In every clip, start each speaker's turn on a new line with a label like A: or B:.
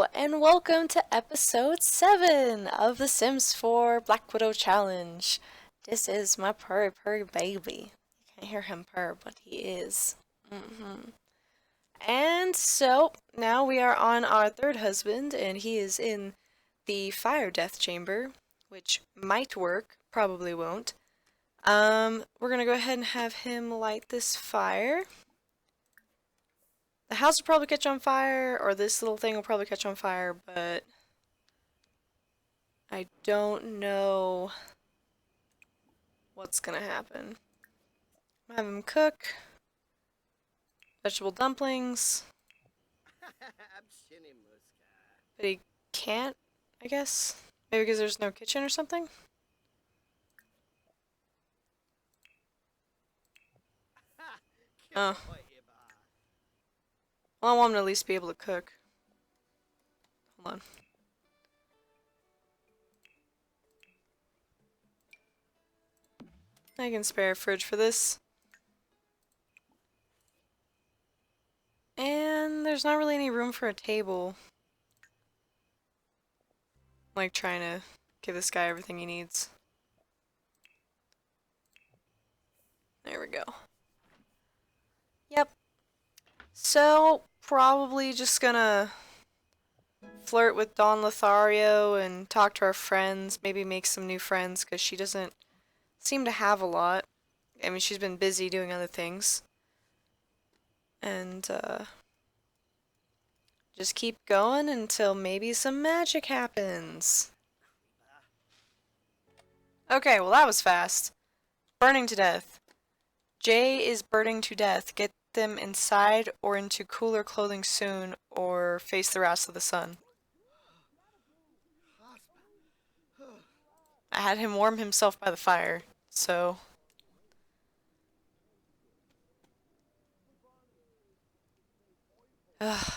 A: Hello, and welcome to episode 7 of the Sims 4 Black Widow Challenge. This is my purry baby. You can't hear him purr, but he is. And so, now we are on our third husband, and he is in the fire death chamber, which might work, probably won't. We're gonna go ahead and have him light this fire. The house will probably catch on fire, or this little thing will probably catch on fire, but I don't know what's gonna happen. I'm gonna have him cook vegetable dumplings, but he can't, I guess. Maybe because there's no kitchen or something? Oh. Well, I want him to at least be able to cook. Hold on. I can spare a fridge for this. And there's not really any room for a table. I'm like trying to give this guy everything he needs. There we go. Yep. So, probably just gonna flirt with Don Lothario and talk to our friends, maybe make some new friends, because she doesn't seem to have a lot. I mean, she's been busy doing other things. And, just keep going until maybe some magic happens. Okay, well that was fast. Burning to death. Jay is burning to death. Get them inside or into cooler clothing soon, or face the wrath of the sun. I had him warm himself by the fire, so... Ugh.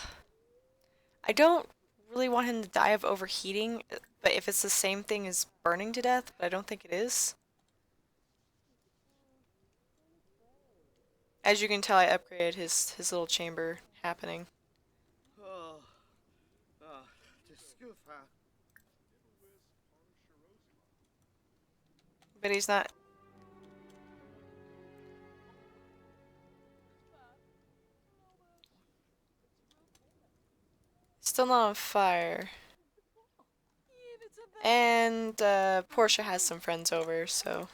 A: I don't really want him to die of overheating, but if it's the same thing as burning to death, but I don't think it is. As you can tell, I upgraded his little chamber happening. But he's not... Still not on fire. And, Portia has some friends over, so...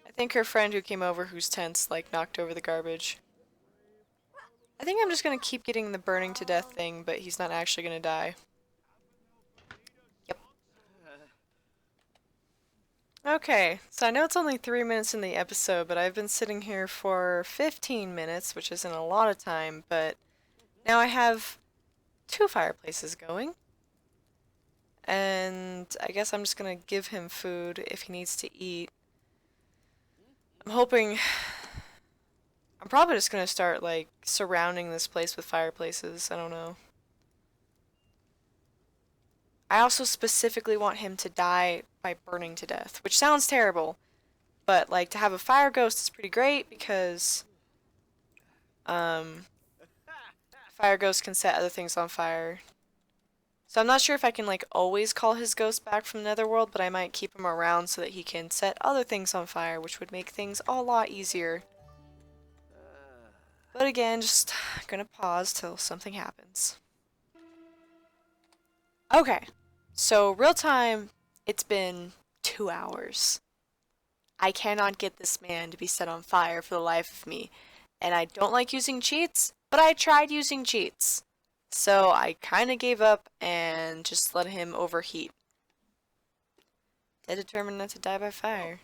A: I think her friend who came over whose tent's, like, knocked over the garbage. I think I'm just gonna keep getting the burning to death thing, but he's not actually gonna die. Yep. Okay, so I know it's only 3 minutes in the episode, but I've been sitting here for 15 minutes, which isn't a lot of time, but now I have 2 fireplaces going. And I guess I'm just gonna give him food if he needs to eat. I'm hoping... I'm probably just gonna start, like, surrounding this place with fireplaces. I don't know. I also specifically want him to die by burning to death, which sounds terrible. But, like, to have a fire ghost is pretty great because... fire ghosts can set other things on fire. So I'm not sure if I can, like, always call his ghost back from the netherworld, but I might keep him around so that he can set other things on fire, which would make things a lot easier. But again, just gonna pause till something happens. Okay, so real time, it's been 2 hours. I cannot get this man to be set on fire for the life of me. And I don't like using cheats, but I tried using cheats. So I kinda gave up and just let him overheat. Dead determined not to die by fire.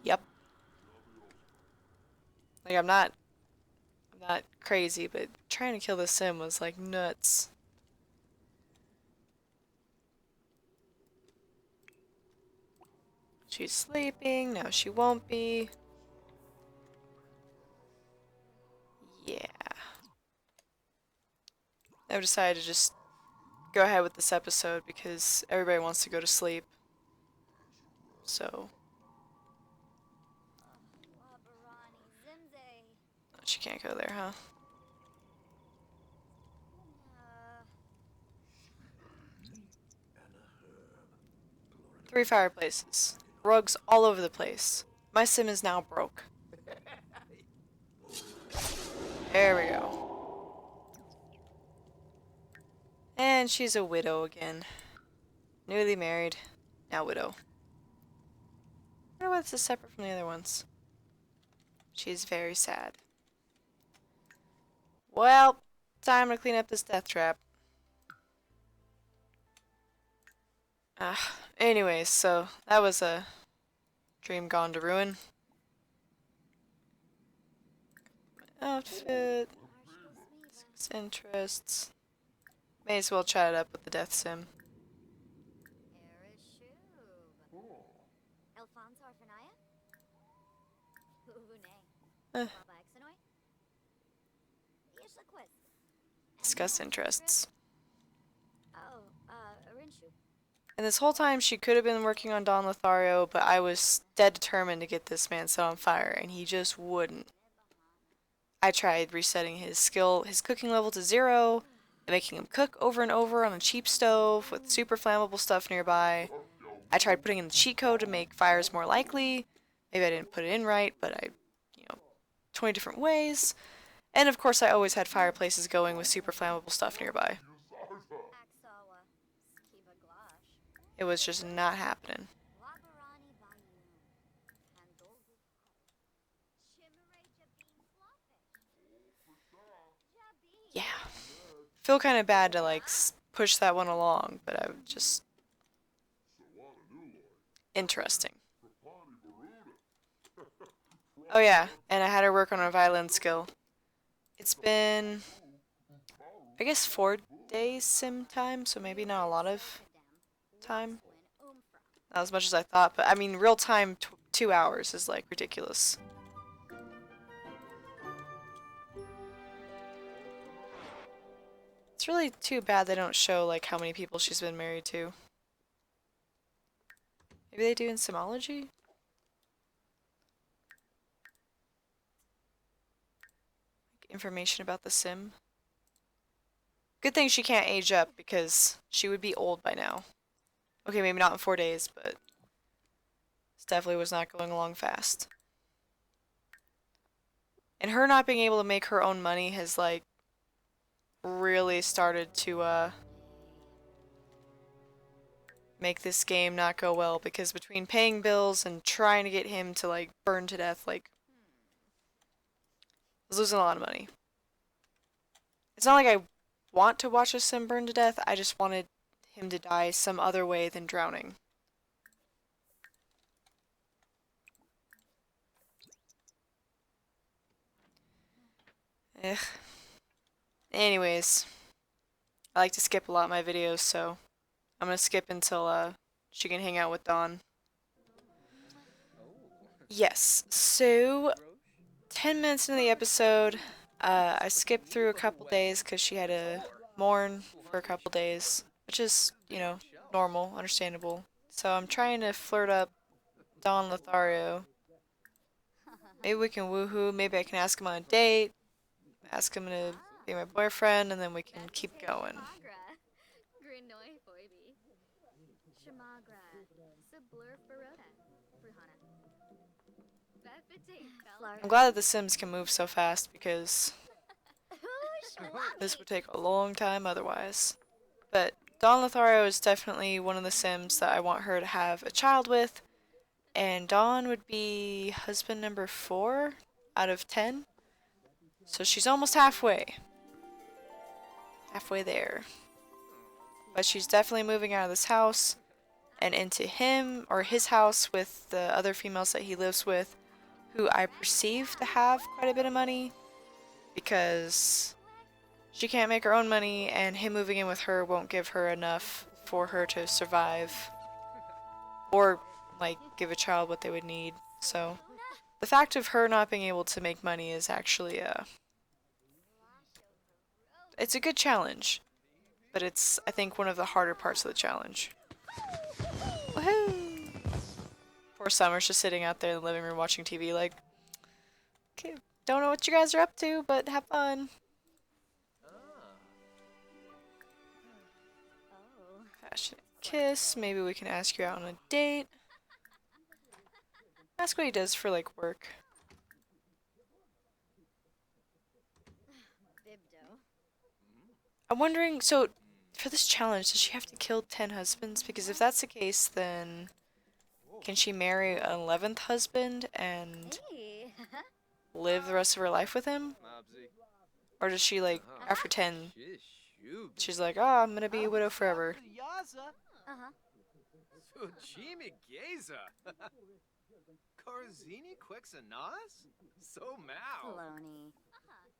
A: Yep. Like, I'm not crazy, but trying to kill the sim was like nuts. She's sleeping, now she won't be. Yeah. I've decided to just go ahead with this episode because everybody wants to go to sleep. So. She can't go there, huh? 3 fireplaces. Rugs all over the place. My sim is now broke. There we go. And she's a widow again. Newly married, now widow. I wonder why this is separate from the other ones. She's very sad. Well, time to clean up this death trap. Anyways, so that was a dream gone to ruin. Outfit. Interests. May as well chat it up with the death sim. Discuss interests. And this whole time she could have been working on Don Lothario, but I was dead determined to get this man set on fire, and he just wouldn't. I tried resetting his cooking level to 0, and making him cook over and over on a cheap stove with super flammable stuff nearby. I tried putting in the cheat code to make fires more likely. Maybe I didn't put it in right, but 20 different ways. And of course I always had fireplaces going with super flammable stuff nearby. It was just not happening. Yeah. Feel kind of bad to like push that one along, but I would just... Interesting. Oh yeah, and I had her work on her violin skill. It's been, I guess, 4 days sim time, so maybe not a lot of time. Not as much as I thought, but I mean, real time 2 hours is like ridiculous. It's really too bad they don't show like how many people she's been married to. Maybe they do in Simology? Information about the sim. Good thing she can't age up because she would be old by now. Okay, maybe not in 4 days, but this definitely was not going along fast. And her not being able to make her own money has like really started to make this game not go well, because between paying bills and trying to get him to like burn to death, like I was losing a lot of money. It's not like I want to watch a sim burn to death, I just wanted him to die some other way than drowning. Ugh. Anyways, I like to skip a lot of my videos, so I'm gonna skip until she can hang out with Dawn. Yes, so 10 minutes into the episode, I skipped through a couple days because she had to mourn for a couple days, which is, normal, understandable. So I'm trying to flirt up Don Lothario. Maybe we can woohoo, maybe I can ask him on a date, ask him to be my boyfriend, and then we can keep going. I'm glad that the Sims can move so fast because this would take a long time otherwise. But Don Lothario is definitely one of the Sims that I want her to have a child with, and Dawn would be husband number 4 out of 10. So she's almost halfway. Halfway there. But she's definitely moving out of this house and into his house with the other females that he lives with, who I perceive to have quite a bit of money, because she can't make her own money and him moving in with her won't give her enough for her to survive or like give a child what they would need. So the fact of her not being able to make money is actually it's a good challenge, but it's, I think, one of the harder parts of the challenge. Woohoo! Poor Summer's just sitting out there in the living room watching TV like, okay, Don't know what you guys are up to, but have fun. Passionate kiss. Maybe we can ask you out on a date. Ask what he does for, like, work. I'm wondering, so, for this challenge, does she have to kill 10 husbands? Because if that's the case, then can she marry an 11th husband and live the rest of her life with him? Or does she, like, after 10, she's like, oh, I'm gonna be a widow forever.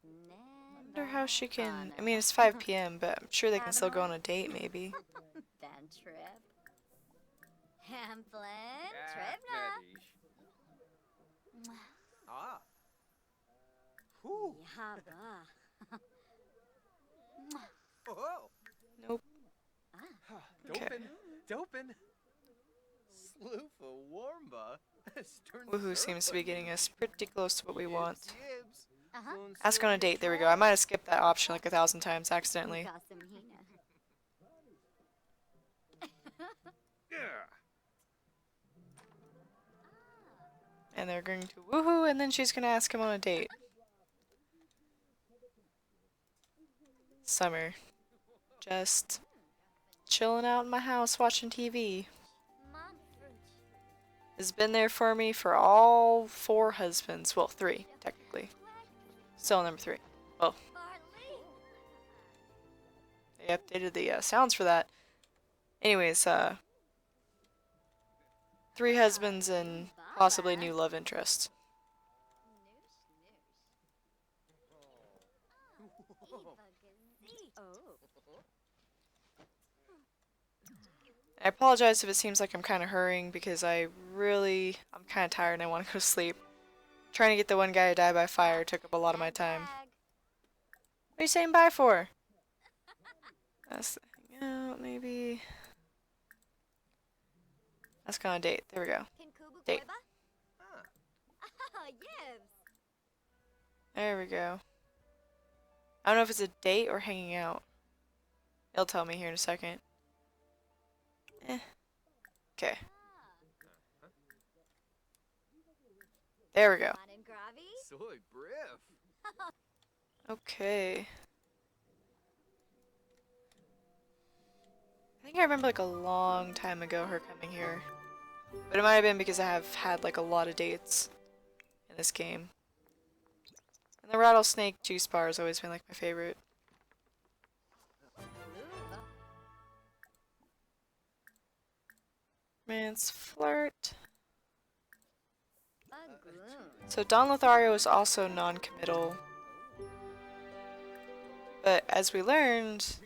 A: I wonder how she can, I mean, it's 5 p.m., but I'm sure they can still go on a date, maybe. Nope. Okay. Woohoo seems to be getting us pretty close to what we want. Ask on a date, there we go. I might have skipped that option like 1,000 times accidentally. And they're going to woohoo, and then she's gonna ask him on a date. Summer. Just chilling out in my house watching TV. Has been there for me for all 4 husbands. Well, 3, technically. Still number 3. Well, they updated the sounds for that. Anyways, 3 husbands and possibly new love interest. I apologize if it seems like I'm kind of hurrying because I'm kind of tired and I want to go to sleep. Trying to get the one guy to die by fire took up a lot of my time. What are you saying bye for? Let's hang out, maybe. Let's go on a date. There we go. Date. There we go. I don't know if it's a date or hanging out. He'll tell me here in a second. Okay. There we go. Okay. I think I remember like a long time ago her coming here. But it might have been because I have had like a lot of dates in this game. And the rattlesnake juice bar has always been like my favorite. Romance, flirt. So Don Lothario is also non-committal. But as we learned,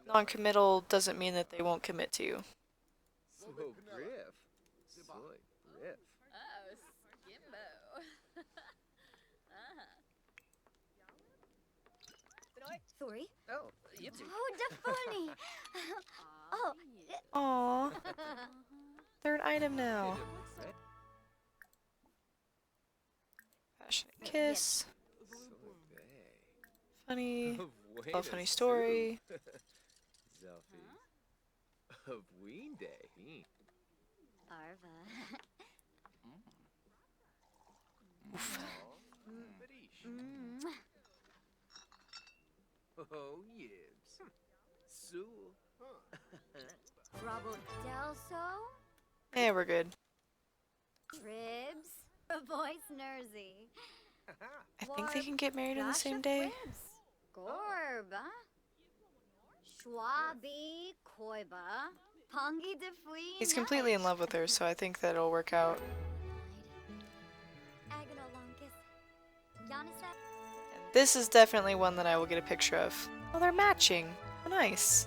A: non-committal doesn't mean that they won't commit to you. Aww. Third item now. Passionate kiss. Funny. Love funny story. Oof. Yeah, we're good. I think they can get married on the same day. He's completely in love with her, so I think that it'll work out. And this is definitely one that I will get a picture of. Oh, they're matching. Oh, nice.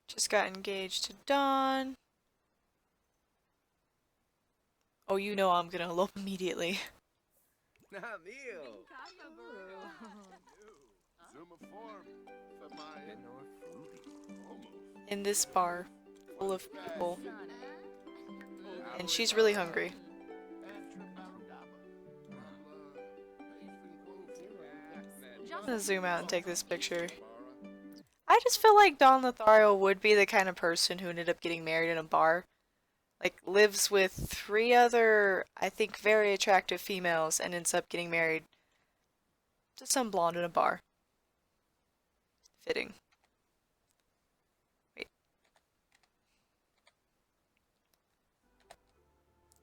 A: Just got engaged to Dawn. Oh, you know I'm gonna elope immediately. In this bar full of people. And she's really hungry. I'm gonna zoom out and take this picture. I just feel like Don Lothario would be the kind of person who ended up getting married in a bar. Like, lives with 3 other, I think, very attractive females and ends up getting married to some blonde in a bar. Fitting. Wait.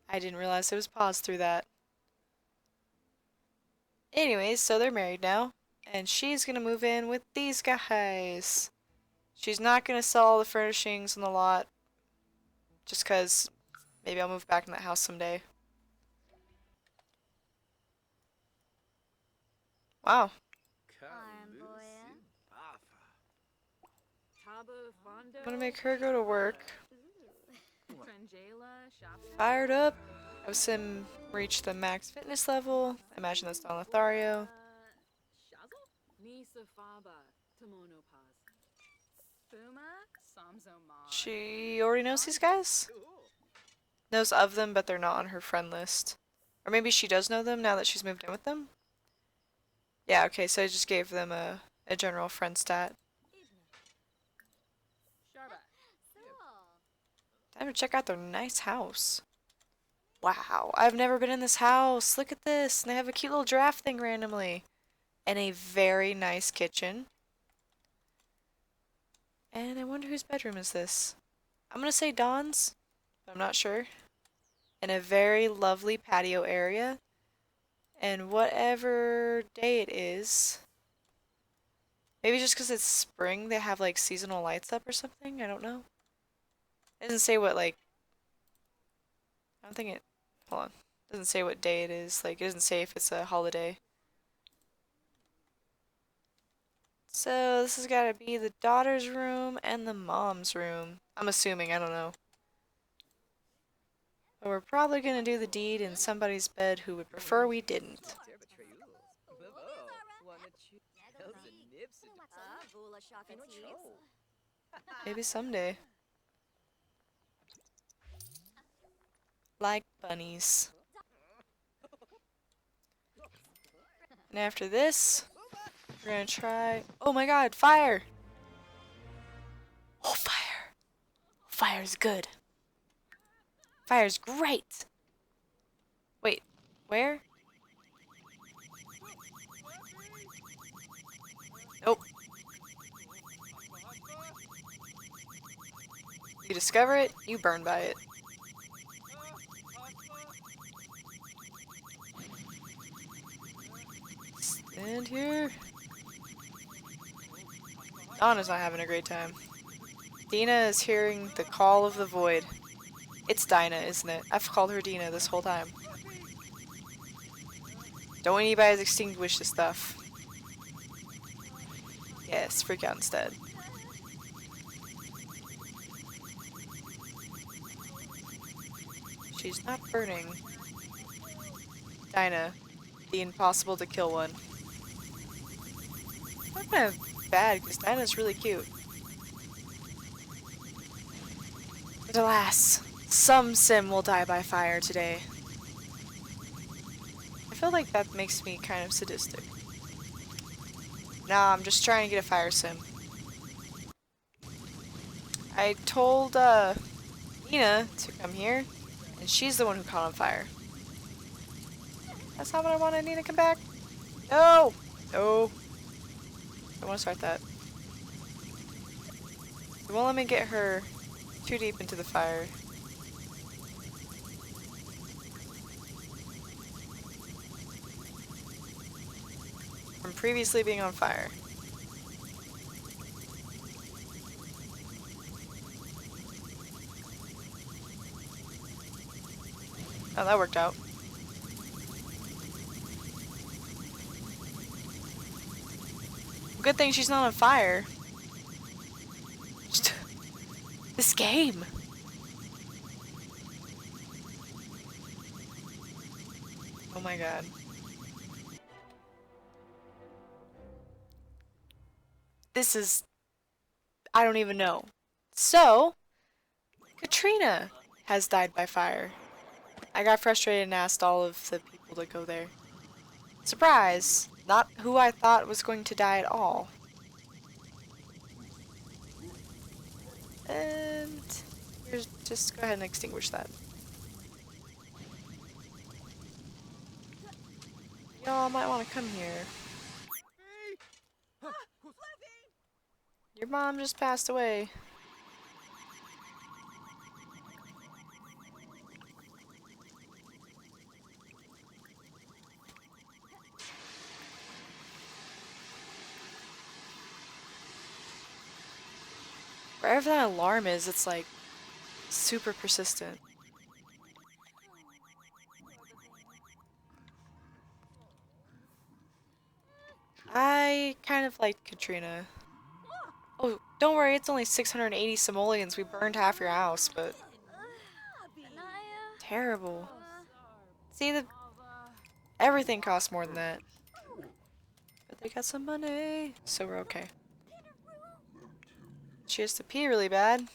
A: I didn't realize it was paused through that. Anyways, so they're married now, and she's gonna move in with these guys. She's not gonna sell all the furnishings on the lot, just cause maybe I'll move back in that house someday. Wow. I'm gonna make her go to work. Fired up. Have Sim reach the max fitness level. I imagine that's Don Lothario. She already knows these guys? Knows of them, but they're not on her friend list. Or maybe she does know them now that she's moved in with them? Yeah, okay, so I just gave them a general friend stat. Time to check out their nice house. Wow, I've never been in this house. Look at this. And they have a cute little giraffe thing randomly. And a very nice kitchen. And I wonder whose bedroom is this. I'm gonna say Dawn's, but I'm not sure. And a very lovely patio area. And whatever day it is. Maybe just because it's spring, they have like seasonal lights up or something? I don't know. It doesn't say what, like, I don't think it, hold on. It doesn't say what day it is. Like, it doesn't say if it's a holiday. So, this has got to be the daughter's room and the mom's room. I'm assuming, I don't know. But we're probably going to do the deed in somebody's bed who would prefer we didn't. Maybe someday. Like bunnies. And after this, we're gonna try... Oh my god, fire! Oh, fire! Fire's good. Fire's great! Wait, where? Nope. You discover it, you burn by it. Stand here. Donna's not having a great time. Dina is hearing the call of the void. It's Dinah, isn't it? I've called her Dina this whole time. Don't anybody extinguish the stuff. Yes, freak out instead. She's not burning. Dinah, the impossible to kill one. That's kind of bad, because Dinah's really cute. But alas, some sim will die by fire today. I feel like that makes me kind of sadistic. Nah, I'm just trying to get a fire sim. I told, Nina to come here, and she's the one who caught on fire. That's not what I wanted Nina to come back. No! No. I want to start that. It won't let me get her too deep into the fire. From previously being on fire. Oh, that worked out. Good thing she's not on fire. This game. Oh my god. This is... I don't even know. So, Katrina has died by fire. I got frustrated and asked all of the people to go there. Surprise! Not who I thought was going to die at all. And here's, just go ahead and extinguish that. Y'all might want to come here. Your mom just passed away. Wherever that alarm is, it's like super persistent. I kind of liked Katrina. Oh, don't worry, it's only 680 simoleons. We burned half your house, but terrible. See, everything costs more than that. But they got some money, so we're okay. She has to pee really bad.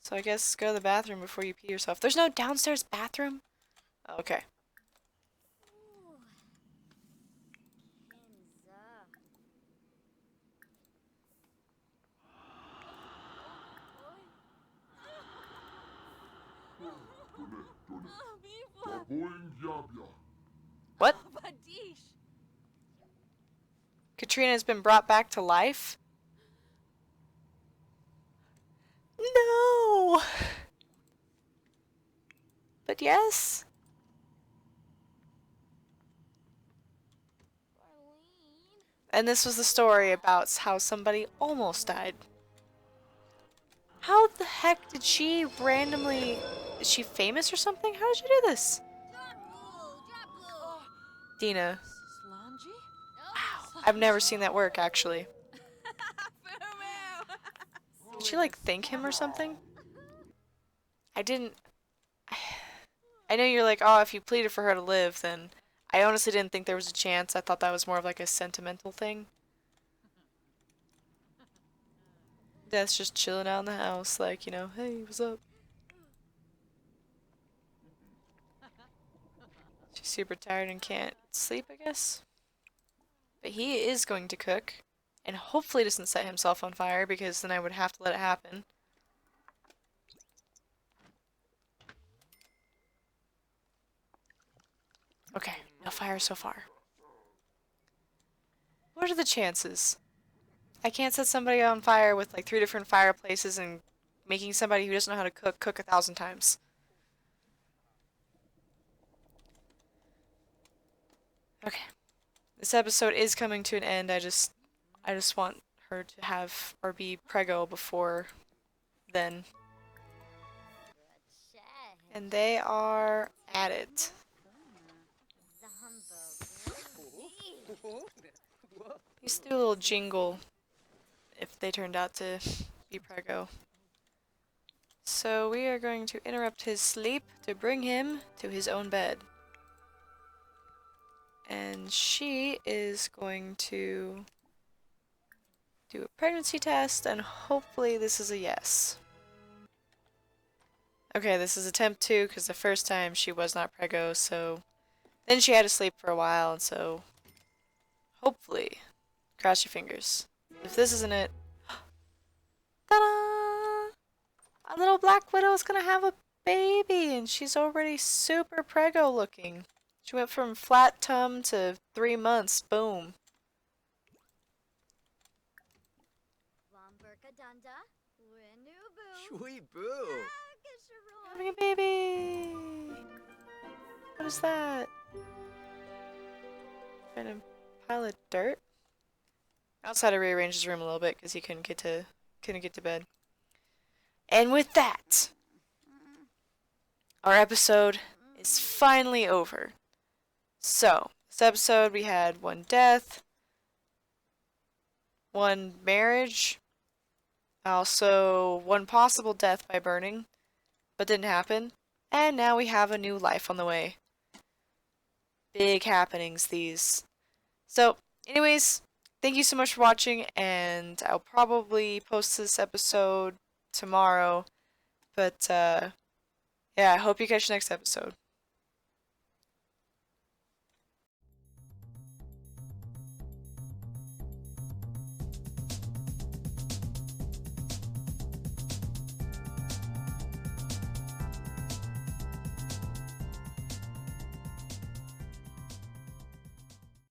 A: So I guess go to the bathroom before you pee yourself. There's no downstairs bathroom? Oh, okay. What? Katrina has been brought back to life? No! But yes? And this was the story about how somebody almost died. How the heck did she randomly... Is she famous or something? How did you do this? Dina. Wow. I've never seen that work, actually. Did she, like, thank him or something? I didn't... I know you're like, oh, if you pleaded for her to live, then... I honestly didn't think there was a chance. I thought that was more of, like, a sentimental thing. Death's just chilling out in the house, like, you know, hey, what's up? She's super tired and can't sleep, I guess. But he is going to cook, and hopefully doesn't set himself on fire, because then I would have to let it happen. Okay, no fire so far. What are the chances? I can't set somebody on fire with like 3 different fireplaces and making somebody who doesn't know how to cook 1,000 times. Okay. This episode is coming to an end. I just want her to have or be preggo before then. And they are at it. Used to do a little jingle if they turned out to be preggo. So we are going to interrupt his sleep to bring him to his own bed. And she is going to do a pregnancy test, and hopefully this is a yes. Okay, this is attempt 2, because the first time she was not preggo, so... Then she had to sleep for a while, and so... Hopefully. Cross your fingers. If this isn't it... Ta-da! Our little black widow is gonna have a baby, and she's already super preggo looking. She went from flat tum to 3 months. Boom. Having a baby! What is that? Kind of pile of dirt? I also had to rearrange his room a little bit because he couldn't get to bed. And with that, our episode is finally over. So, this episode we had 1 death, 1 marriage, also 1 possible death by burning, but didn't happen, and now we have a new life on the way. Big happenings, these. So, anyways, thank you so much for watching, and I'll probably post this episode tomorrow, but yeah, I hope you catch the next episode.